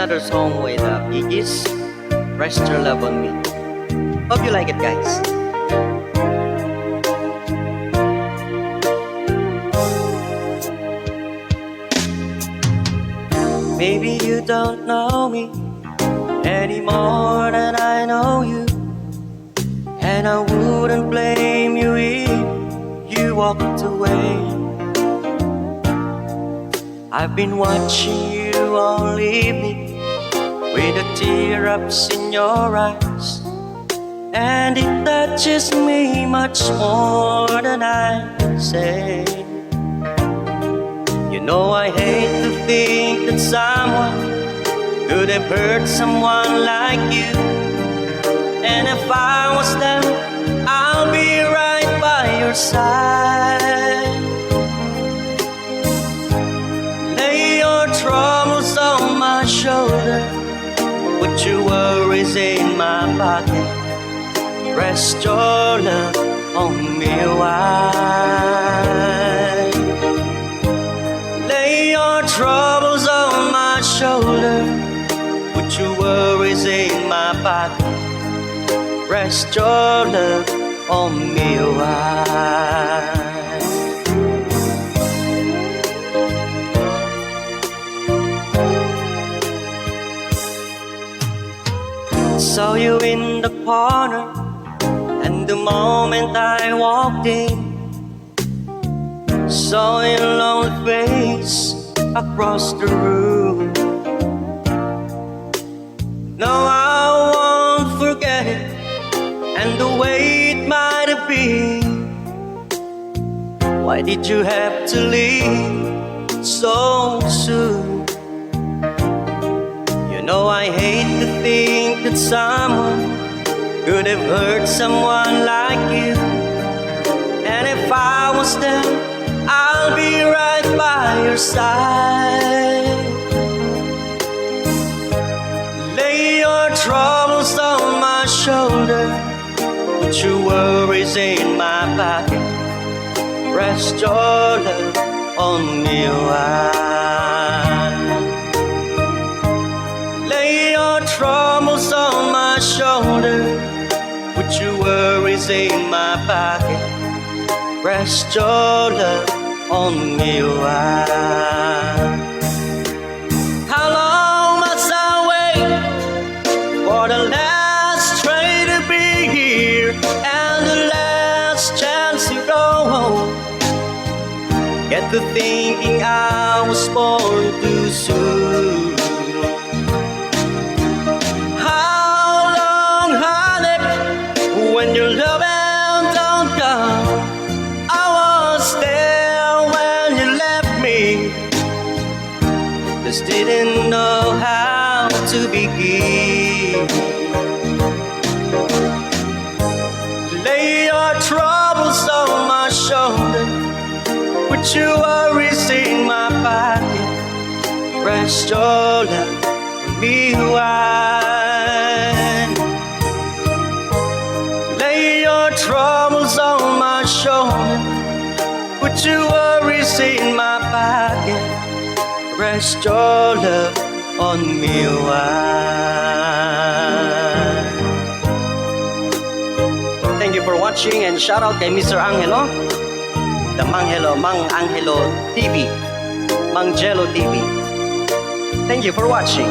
another song with Bee Gees, Rest Your Love on Me. Hope you like it, guys. Maybe you don't know me any more than I know you, and I wouldn't blame you if you walked away. I've been watching you all evening with the teardrops in your eyes, and it touches me much more than I can say. You know I hate to think that someone could have hurt someone like you, and if I was them, I'll be right by your side. Lay your troubles on my shoulder, put your worries in my pocket. Rest your love on me wide. Lay your troubles on my shoulder, put your worries in my pocket. Rest your love on me wide. Saw you in the corner, and the moment I walked in, saw your lonely face across the room. No, I won't forget it, and the way it might have been. Why did you have to leave so soon? You know I hate to think that someone could have hurt someone like you, and if I was there, I'll be right by your side. Lay your troubles on my shoulder, put your worries in my pocket. Rest your love on me wide. Lay your troubles on my shoulder, put your worries in my pocket. Rest your love on me wide. How long must I wait for the last train to be here and the last chance to go home? Get to thinking I was born too soon. How long, honey, when your love and don't come? I was there when you left me, just didn't know how to begin. Lay your troubles on my shoulder, put your worries in my pocket. Rest your love on me wide. Lay your troubles on my shoulder, put your worries in my pocket. Rest your love on me wide. Thank you for watching, and shout out kay Mr. Angelo, the Mang Angelo TV, Mang Jello TV. Thank you for watching.